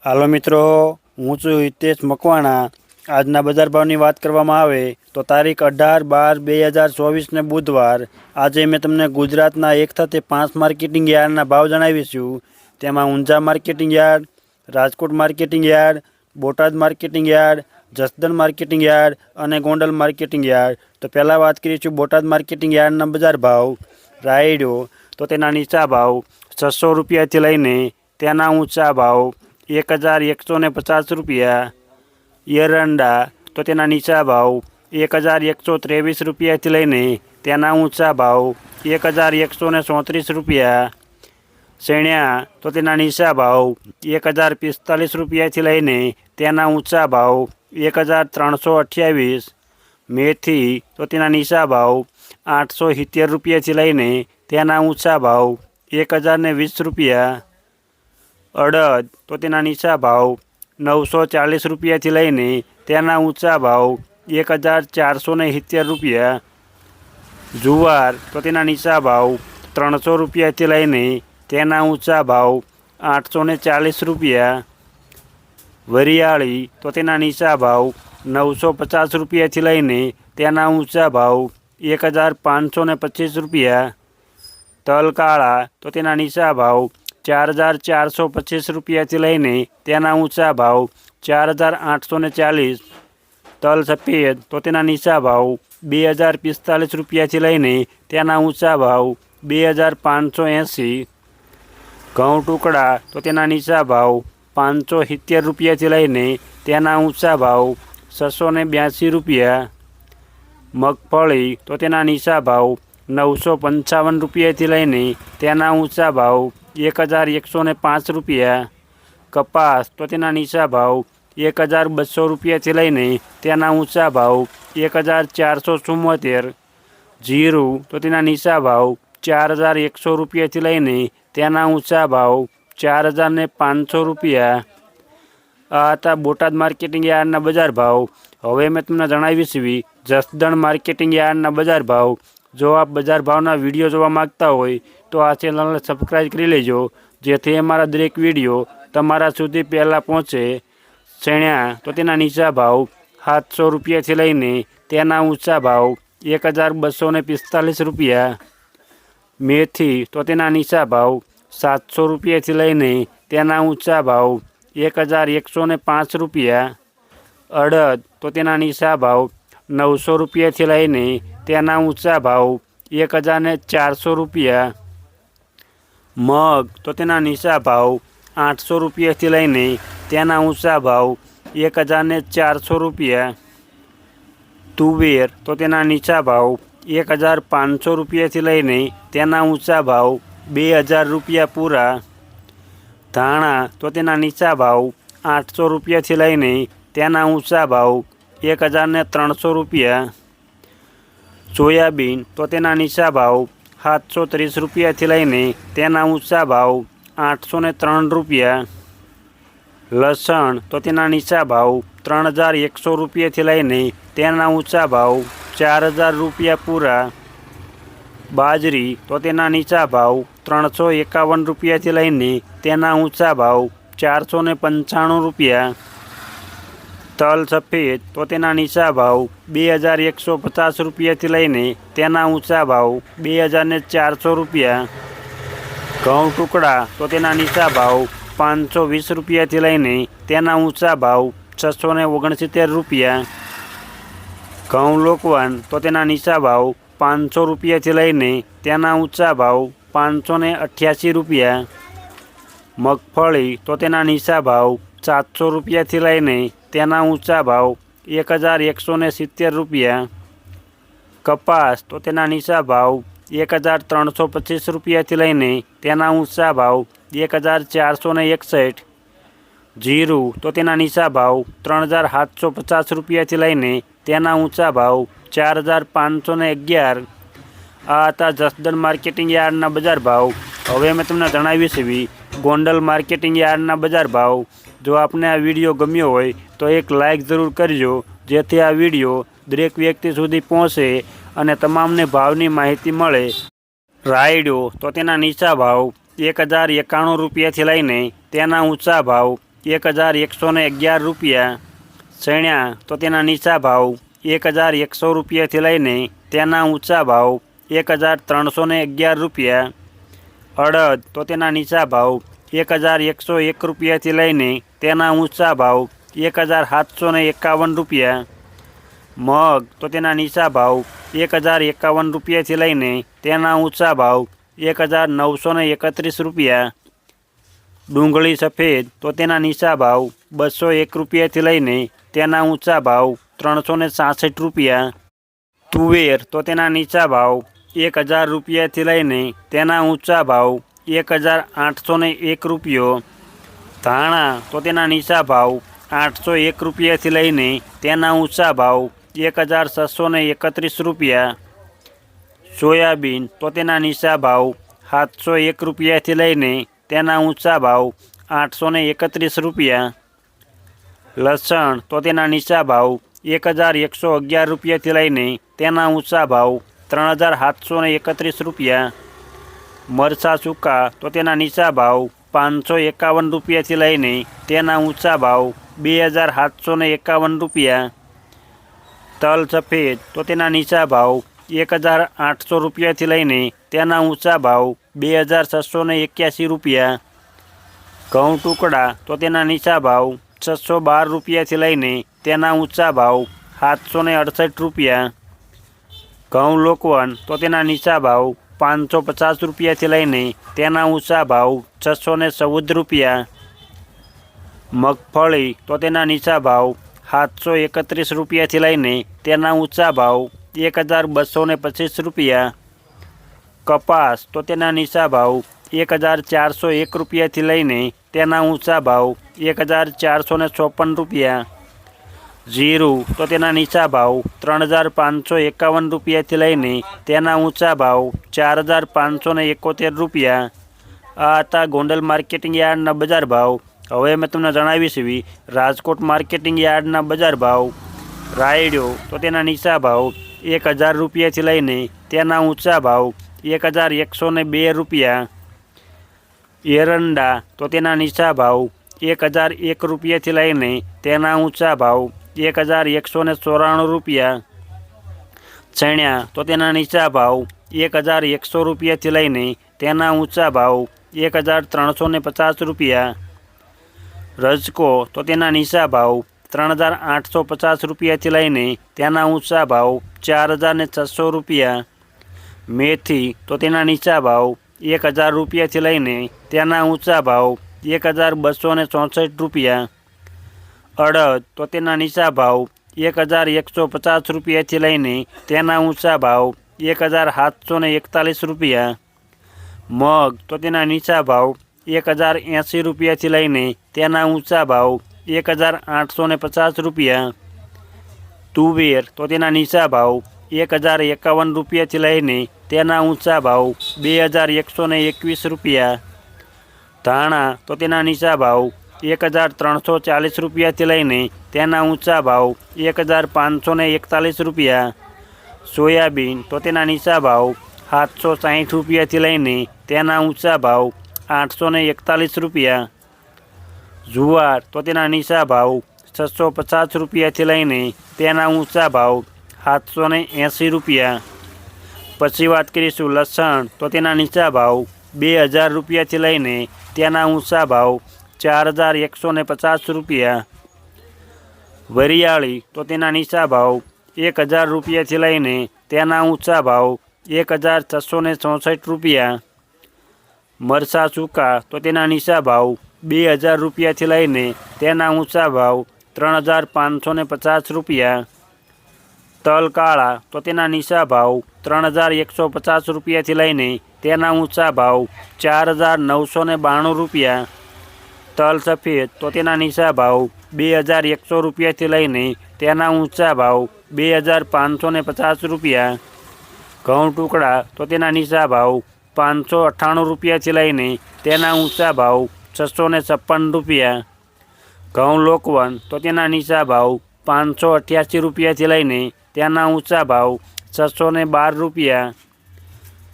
હાલો મિત્રો, હું છું હિતેશ મકવાણા। આજના બજાર ભાવની વાત કરવામાં આવે તો તારીખ 18/12/2024 બુધવાર આજે મેં તમને ગુજરાતના 1 સાથે 5 માર્કેટિંગ યાર્ડના ભાવ જણાવીશું। તેમાં Unjha marketing yard, Rajkot marketing yard, Botad marketing yard, Jasdan marketing yard અને ગોંડલ માર્કેટિંગ યાર્ડ। તો પહેલાં વાત કરીશું બોટાદ માર્કેટિંગ યાર્ડના બજાર ભાવ। રાયડો તો તેના નીચા ભાવ 600 રૂપિયાથી લઈને તેના ઊંચા ભાવ 1150 રૂપિયા। એરંડા તો તેના નીચા ભાવ 1123 રૂપિયાથી લઈને તેના ઊંચા ભાવ 1134 રૂપિયા। શેણ્યા તો તેના નીચા ભાવ 1045 રૂપિયાથી લઈને તેના ઊંચા ભાવ 1328। મેથી તો તેના નીચા ભાવ 870 રૂપિયાથી લઈને તેના ઊંચા ભાવ 1020 રૂપિયા। અડદ તો તેના નીચા ભાવ 940 રૂપિયાથી લઈને તેના ઊંચા ભાવ 1470 રૂપિયા। જુવાર તો તેના નીચા ભાવ 300 રૂપિયાથી લઈને તેના ઊંચા ભાવ 840 રૂપિયા। વરિયાળી તો તેના નીચા ભાવ 950 રૂપિયાથી લઈને તેના ઊંચા ભાવ 1525 રૂપિયા। તલ કાળા તો તેના નીચા ભાવ 4425 રૂપિયાથી લઈને તેના ઊંચા ભાવ 4840। તલ સફેદ તો તેના નીચા ભાવ 2045 રૂપિયાથી લઈને તેના ઊંચા ભાવ 2580। ઘઉં ટુકડા તો તેના નીચા ભાવ 570 રૂપિયાથી લઈને તેના ઊંચા ભાવ 682 રૂપિયા। મગફળી તો તેના નીચા ભાવ 955 રૂપિયાથી લઈને તેના ઊંચા ભાવ 1105 રૂપિયા। કપાસ તો તેના નીચા ભાવ 1200 રૂપિયાથી લઈને તેના ઊંચા ભાવ 1474। જીરું તો તેના નીચા ભાવ 4100 રૂપિયાથી લઈને તેના ઊંચા ભાવ 4500 રૂપિયા। આ હતા બોટાદ માર્કેટિંગ યાર્ડના બજાર ભાવ। હવે મેં તમને જણાવીશ જસદણ માર્કેટિંગ યાર્ડના બજાર ભાવ। જો આપ બજાર ભાવના વિડીયો જોવા માગતા હોય તો આ ચેનલને સબસ્ક્રાઈબ કરી લેજો, જેથી અમારા દરેક વિડીયો તમારા સુધી પહેલાં પહોંચે। શેણ્યા તો તેના નીચા ભાવ 700 રૂપિયાથી લઈને તેના ઊંચા ભાવ 1245 રૂપિયા। મેથી તો તેના નીચા ભાવ 700 રૂપિયાથી લઈને તેના ઊંચા ભાવ 1105 રૂપિયા। અડદ તો તેના નીચા ભાવ 900 રૂપિયાથી લઈને તેના ઊંચા ભાવ 1400 રૂપિયા। મગ તો તેના નીચા ભાવ 800 રૂપિયાથી લઈને તેના ઊંચા ભાવ 1400 રૂપિયા। તુવેર તો તેના નીચા ભાવ 1500 રૂપિયાથી લઈને તેના ઊંચા ભાવ 2000 રૂપિયા પૂરા। ધાણા તો તેના નીચા ભાવ 800 રૂપિયાથી લઈને તેના ઊંચા ભાવ 1300 રૂપિયા। સોયાબીન તો તેના નીચા ભાવ 730 રૂપિયાથી લઈને તેના ઊંચા ભાવ 803 રૂપિયા। લસણ તો તેના નીચા ભાવ 3100 રૂપિયાથી લઈને તેના ઊંચા ભાવ 4000 રૂપિયા પૂરા। બાજરી તો તેના નીચા ભાવ 351 રૂપિયાથી લઈને તેના ઊંચા ભાવ 495 રૂપિયા। તલ સફેદ તો તેના નીચા ભાવ 2150 રૂપિયાથી લઈને તેના ઊંચા ભાવ 2400 રૂપિયા। ઘઉં ટુકડા તો તેના નીચા ભાવ 520 રૂપિયાથી લઈને તેના ઊંચા ભાવ 669 રૂપિયા। ઘઉં લોકવન તો તેના નીચા ભાવ 500 રૂપિયાથી લઈને તેના ઊંચા ભાવ 588 રૂપિયા। મગફળી તો તેના નીચા ભાવ 700 રૂપિયાથી લઈને તેના ઊંચા ભાવ 1170 રૂપિયા। કપાસ તો તેના નીચા ભાવ 1325 રૂપિયાથી લઈને તેના ઊંચા ભાવ 1461। જીરું તો તેના નીચા ભાવ 3750 રૂપિયાથી લઈને તેના ઊંચા ભાવ 4511। આ હતા જસદણ માર્કેટિંગ યાર્ડના બજાર ભાવ। હવે મેં તમને જણાવીશ ગોંડલ માર્કેટિંગ યાર્ડના બજાર ભાવ। જો આપને આ વિડીયો ગમ્યો હોય તો એક લાઇક જરૂર કરજો, જેથી આ વિડીયો દરેક વ્યક્તિ સુધી પહોંચે અને તમામને ભાવની માહિતી મળે। રાયડો તો તેના નીચા ભાવ 1091 રૂપિયાથી લઈને તેના ઊંચા ભાવ 1111 રૂપિયા। ચણ્યા તો તેના નીચા ભાવ 1100 રૂપિયાથી લઈને તેના ઊંચા ભાવ 1311 રૂપિયા। અડદ તો તેના નીચા ભાવ 1101 રૂપિયાથી લઈને તેના ઊંચા ભાવ 1751 રૂપિયા। મગ તો તેના નીચા ભાવ 1051 રૂપિયાથી લઈને તેના ઊંચા ભાવ 1931 રૂપિયા। ડુંગળી સફેદ તો તેના નીચા ભાવ 201 રૂપિયાથી લઈને તેના ઊંચા ભાવ 366 રૂપિયા। તુવેર તો તેના નીચા ભાવ 1000 રૂપિયાથી લઈને તેના ઊંચા ભાવ 1801 રૂપિયો। ધાણા તો તેના નીચા ભાવ 801 રૂપિયાથી લઈને તેના ઊંચા ભાવ 1631 રૂપિયા। સોયાબીન તો તેના નીચા ભાવ 701 રૂપિયાથી લઈને તેના ઊંચા ભાવ 831 રૂપિયા। લસણ તો તેના નીચા ભાવ 1111 રૂપિયાથી લઈને તેના ઊંચા ભાવ 3731 રૂપિયા। મરચાં સૂકા તો તેના નીચા ભાવ 551 રૂપિયાથી લઈને તેના ઊંચા ભાવ 2751 રૂપિયા। તલ સફેદ તો તેના નીચા ભાવ 1800 રૂપિયાથી લઈને તેના ઊંચા ભાવ 2681 રૂપિયા। ઘઉં ટુકડા તો તેના નીચા ભાવ 612 રૂપિયાથી લઈને તેના ઊંચા ભાવ 768 રૂપિયા। ઘઉં લોકવન તો તેના નીચા ભાવ 550 રૂપિયાથી લઈને તેના ઊંચા ભાવ 614 રૂપિયા। મગફળી તો તેના નીચા ભાવ 731 રૂપિયાથી લઈને તેના ઊંચા ભાવ 1225 રૂપિયા। કપાસ તો તેના નીચા ભાવ 1401 રૂપિયાથી લઈને તેના ઊંચા ભાવ 1454 રૂપિયા। જીરું તો તેના નીચા ભાવ 3551 રૂપિયાથી લઈને તેના ઊંચા ભાવ 4571 રૂપિયા। આ હતા ગોંડલ માર્કેટિંગ યાર્ડના બજાર ભાવ। હવે મેં તમને જણાવીશ રાજકોટ માર્કેટિંગ યાર્ડના બજાર ભાવ। રાયડો તો તેના નીચા ભાવ 1000 રૂપિયાથી લઈને તેના ઊંચા ભાવ 1102 રૂપિયા। એરંડા તો તેના નીચા ભાવ 1001 રૂપિયાથી લઈને તેના ઊંચા ભાવ 1194 રૂપિયા। ચણ્યા તો તેના નીચા ભાવ 1100 રૂપિયાથી લઈને તેના ઊંચા ભાવ 1350 રૂપિયા। રજકો તો તેના નીચા ભાવ 3850 રૂપિયાથી લઈને તેના ઊંચા ભાવ 4600 રૂપિયા। મેથી તો તેના નીચા ભાવ 1000 રૂપિયાથી લઈને તેના ઊંચા ભાવ 1264 રૂપિયા। અડદ તો તેના નીચા ભાવ 1150 રૂપિયાથી લઈને તેના ઊંચા ભાવ 1741 રૂપિયા। મગ તો તેના નીચા ભાવ 1080 રૂપિયાથી લઈને તેના ઊંચા ભાવ 1850 રૂપિયા। તુવેર તો તેના નીચા ભાવ 1051 રૂપિયાથી લઈને તેના ઊંચા ભાવ 2121 રૂપિયા। ધાણા તો તેના નીચા ભાવ 1340 રૂપિયાથી લઈને તેના ઊંચા ભાવ 1541 રૂપિયા। સોયાબીન તો તેના નીચા ભાવ 760 રૂપિયાથી લઈને તેના ઊંચા ભાવ 841 રૂપિયા। જુવાર તો તેના નીચા ભાવ 650 રૂપિયાથી લઈને તેના ઊંચા ભાવ 780 રૂપિયા। પછી વાત કરીશું લસણ તો તેના નીચા ભાવ 2000 રૂપિયાથી લઈને તેના ઊંચા ભાવ 4150 રૂપિયા। વરિયાળી તો તેના નીચા ભાવ 1000 રૂપિયાથી લઈને તેના ઊંચા ભાવ 1664 રૂપિયા। મરચાં સૂકા તો તેના નીચા ભાવ 2000 રૂપિયાથી લઈને તેના ઊંચા ભાવ 3550 રૂપિયા। તલ કાળા તો તેના નીચા ભાવ 3150 રૂપિયાથી લઈને તેના ઊંચા ભાવ 4992 રૂપિયા। તલ સફેદ તો તેના નીચા ભાવ 2100 રૂપિયાથી લઈને તેના ઊંચા ભાવ 2550 રૂપિયા। ઘઉં ટુકડા તો તેના નીચા ભાવ 598 રૂપિયાથી લઈને તેના ઊંચા ભાવ 656 રૂપિયા। ઘઉં લોકવન તો તેના નીચા ભાવ 588 રૂપિયાથી લઈને તેના ઊંચા ભાવ 612 રૂપિયા।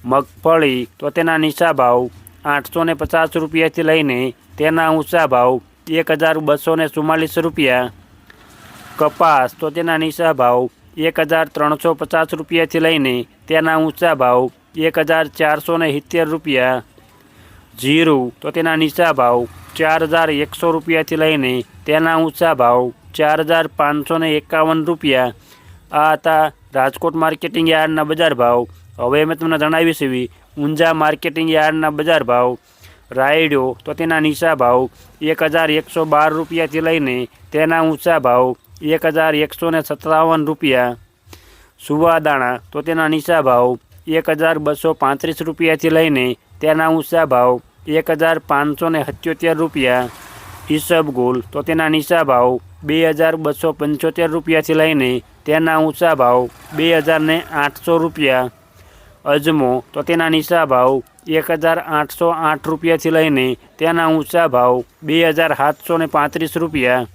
મગફળી તો તેના નીચા ભાવ 850 રૂપિયાથી લઈને તેના ઊંચા ભાવ 1244 રૂપિયા। કપાસ તો તેના નીચા ભાવ 1350 રૂપિયાથી લઈને તેના ઊંચા ભાવ 1470 રૂપિયા। જીરું તો તેના નીચા ભાવ 4100 રૂપિયાથી લઈને તેના ઊંચા ભાવ 4551 રૂપિયા। આ હતા રાજકોટ માર્કેટિંગ યાર્ડના બજાર ભાવ। હવે મેં તમને જણાવીશ એવી ઊંઝા માર્કેટિંગ યાર્ડના બજાર ભાવ। રાયડો તો તેના નીચા ભાવ 1112 રૂપિયાથી લઈને તેના ઊંચા ભાવ 1157 રૂપિયા। સુવાદાણા તો તેના નીચા ભાવ 1235 રૂપિયાથી લઈને તેના ઊંચા ભાવ 1577 રૂપિયા। ઈસબગુલ તો તેના નીચા ભાવ 2275 રૂપિયાથી લઈને તેના ઊંચા ભાવ 2800 રૂપિયા। અજમો તો તેના નીચા ભાવ 1808 રૂપિયાથી લઈને તેના ઊંચા ભાવ 2735 રૂપિયા।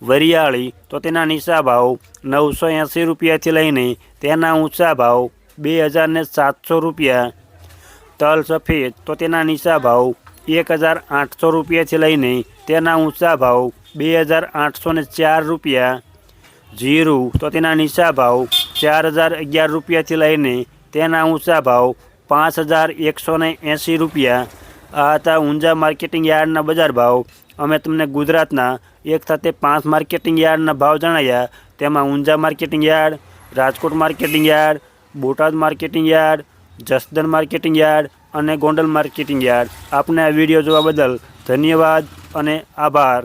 વરિયાળી તો તેના નીચા ભાવ 980 રૂપિયાથી લઈને તેના ઊંચા ભાવ 2700 રૂપિયા। તલ સફેદ તો તેના નીચા ભાવ 1800 રૂપિયાથી લઈને તેના ઊંચા ભાવ 2804 રૂપિયા। જીરું તો તેના નીચા ભાવ 4011 રૂપિયાથી લઈને તેના ઊંચા ભાવ 5180 રૂપિયા। આ હતા ઊંઝા માર્કેટિંગ યાર્ડના બજાર ભાવ। અમે તમને ગુજરાતના એક સાથે 5 માર્કેટિંગ યાર્ડના ભાવ જણાવ્યા। તેમાં Unjha marketing yard, Rajkot marketing yard, Botad marketing yard, Jasdan marketing yard અને ગોંડલ માર્કેટિંગ યાર્ડ। આપને આ વિડીયો જોવા બદલ ધન્યવાદ અને આભાર।